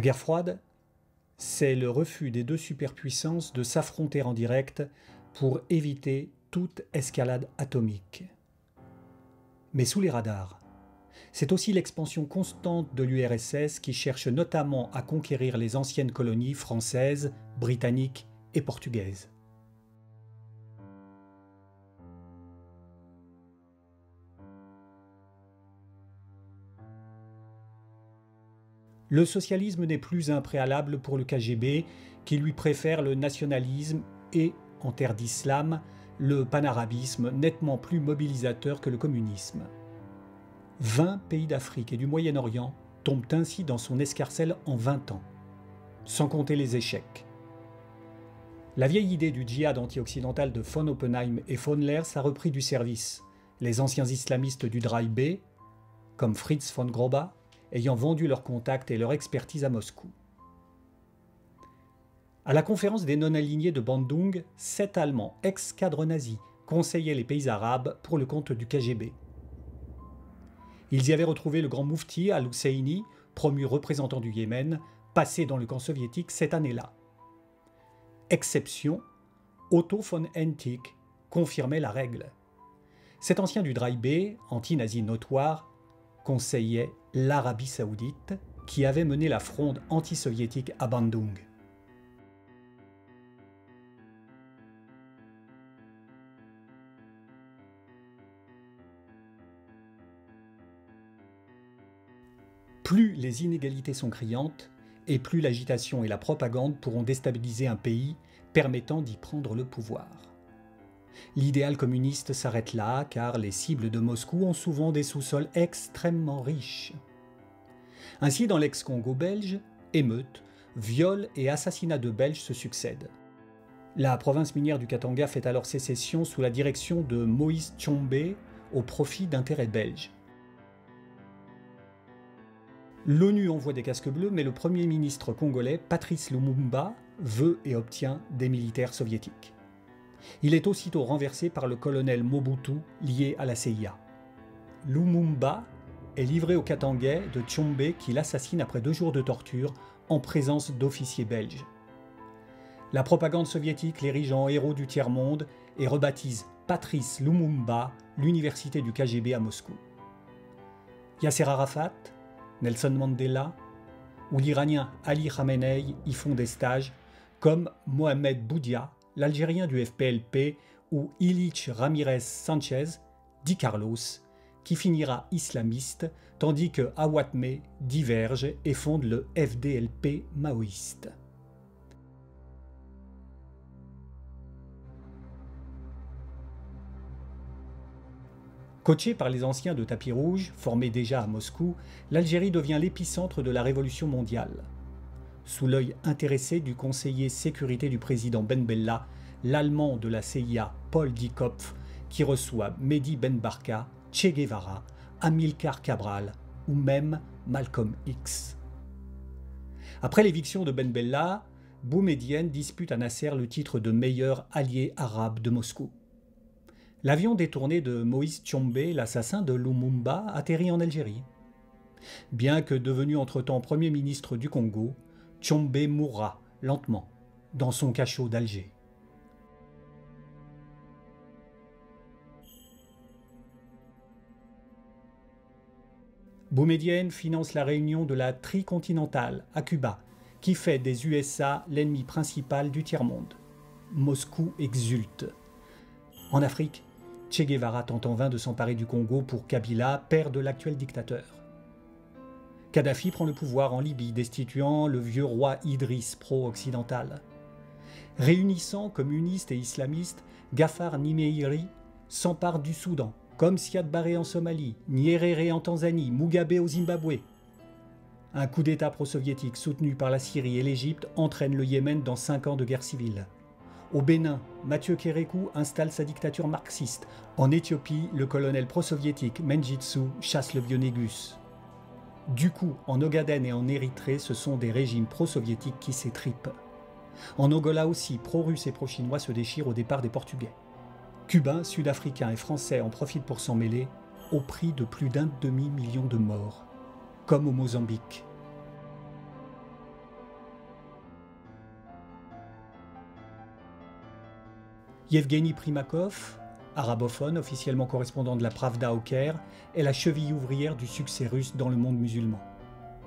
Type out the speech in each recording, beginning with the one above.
La guerre froide, c'est le refus des deux superpuissances de s'affronter en direct pour éviter toute escalade atomique. Mais sous les radars, c'est aussi l'expansion constante de l'URSS qui cherche notamment à conquérir les anciennes colonies françaises, britanniques et portugaises. Le socialisme n'est plus un préalable pour le KGB, qui lui préfère le nationalisme et, en terre d'islam, le panarabisme nettement plus mobilisateur que le communisme. 20 pays d'Afrique et du Moyen-Orient tombent ainsi dans son escarcelle en 20 ans, sans compter les échecs. La vieille idée du djihad anti-occidental de von Oppenheim et von Leers a repris du service, les anciens islamistes du Drive B, comme Fritz von Groba, ayant vendu leurs contacts et leur expertise à Moscou. À la conférence des non-alignés de Bandung, 7 Allemands, ex-cadres nazis, conseillaient les pays arabes pour le compte du KGB. Ils y avaient retrouvé le grand moufti Al-Husseini, promu représentant du Yémen, passé dans le camp soviétique cette année-là. Exception, Otto von Hentig confirmait la règle. Cet ancien du Drive B, anti-nazi notoire, conseillait l'Arabie saoudite qui avait mené la fronde anti-soviétique à Bandung. Plus les inégalités sont criantes, et plus l'agitation et la propagande pourront déstabiliser un pays permettant d'y prendre le pouvoir. L'idéal communiste s'arrête là, car les cibles de Moscou ont souvent des sous-sols extrêmement riches. Ainsi, dans l'ex-Congo belge, émeutes, viols et assassinats de Belges se succèdent. La province minière du Katanga fait alors sécession sous la direction de Moïse Tshombe au profit d'intérêts belges. L'ONU envoie des casques bleus, mais le Premier ministre congolais, Patrice Lumumba, veut et obtient des militaires soviétiques. Il est aussitôt renversé par le colonel Mobutu, lié à la CIA. Lumumba est livré au Katangais de Tshombe qui l'assassine après 2 jours de torture en présence d'officiers belges. La propagande soviétique l'érige en héros du tiers-monde et rebaptise Patrice Lumumba l'université du KGB à Moscou. Yasser Arafat, Nelson Mandela ou l'Iranien Ali Khamenei y font des stages, comme Mohamed Boudia, l'Algérien du FPLP, ou Ilich Ramirez Sanchez, dit Carlos, qui finira islamiste, tandis que Awatmé diverge et fonde le FDLP maoïste. Coachée par les anciens de tapis rouge, formés déjà à Moscou, l'Algérie devient l'épicentre de la révolution mondiale. Sous l'œil intéressé du conseiller sécurité du président Ben Bella, l'allemand de la CIA Paul Dikopf, qui reçoit Mehdi Ben Barka, Che Guevara, Amilcar Cabral ou même Malcolm X. Après l'éviction de Ben Bella, Boumedienne dispute à Nasser le titre de meilleur allié arabe de Moscou. L'avion détourné de Moïse Tshombe, l'assassin de Lumumba, atterrit en Algérie. Bien que devenu entre-temps Premier ministre du Congo, Tshombe mourra lentement dans son cachot d'Alger. Boumedienne finance la réunion de la Tricontinentale à Cuba, qui fait des USA l'ennemi principal du tiers-monde. Moscou exulte. En Afrique, Che Guevara tente en vain de s'emparer du Congo pour Kabila, père de l'actuel dictateur. Kadhafi prend le pouvoir en Libye, destituant le vieux roi Idriss pro-occidental. Réunissant communistes et islamistes, Gafar Nimeiri s'empare du Soudan, comme Siad Barre en Somalie, Nyerere en Tanzanie, Mugabe au Zimbabwe. Un coup d'État pro-soviétique soutenu par la Syrie et l'Égypte entraîne le Yémen dans 5 ans de guerre civile. Au Bénin, Mathieu Kérékou installe sa dictature marxiste. En Éthiopie, le colonel pro-soviétique Mengistu chasse le vieux Négus. Du coup, en Ogaden et en Érythrée, ce sont des régimes pro-soviétiques qui s'étripent. En Angola aussi, pro-russes et pro-chinois se déchirent au départ des Portugais. Cubains, Sud-Africains et Français en profitent pour s'en mêler, au prix de plus d'1 demi-million de morts, comme au Mozambique. Yevgeny Primakov, arabophone, officiellement correspondant de la Pravda au Caire, est la cheville ouvrière du succès russe dans le monde musulman.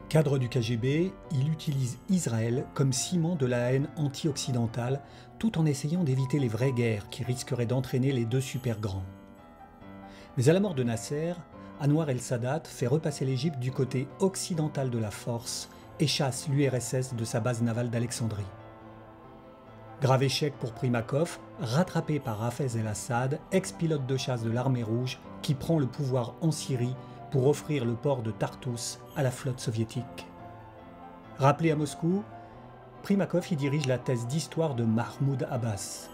Cadre du KGB, il utilise Israël comme ciment de la haine anti-occidentale, tout en essayant d'éviter les vraies guerres qui risqueraient d'entraîner les deux super grands. Mais à la mort de Nasser, Anwar el-Sadat fait repasser l'Égypte du côté occidental de la force et chasse l'URSS de sa base navale d'Alexandrie. Grave échec pour Primakov, rattrapé par Hafez el-Assad, ex-pilote de chasse de l'armée rouge, qui prend le pouvoir en Syrie pour offrir le port de Tartous à la flotte soviétique. Rappelé à Moscou, Primakov y dirige la thèse d'histoire de Mahmoud Abbas.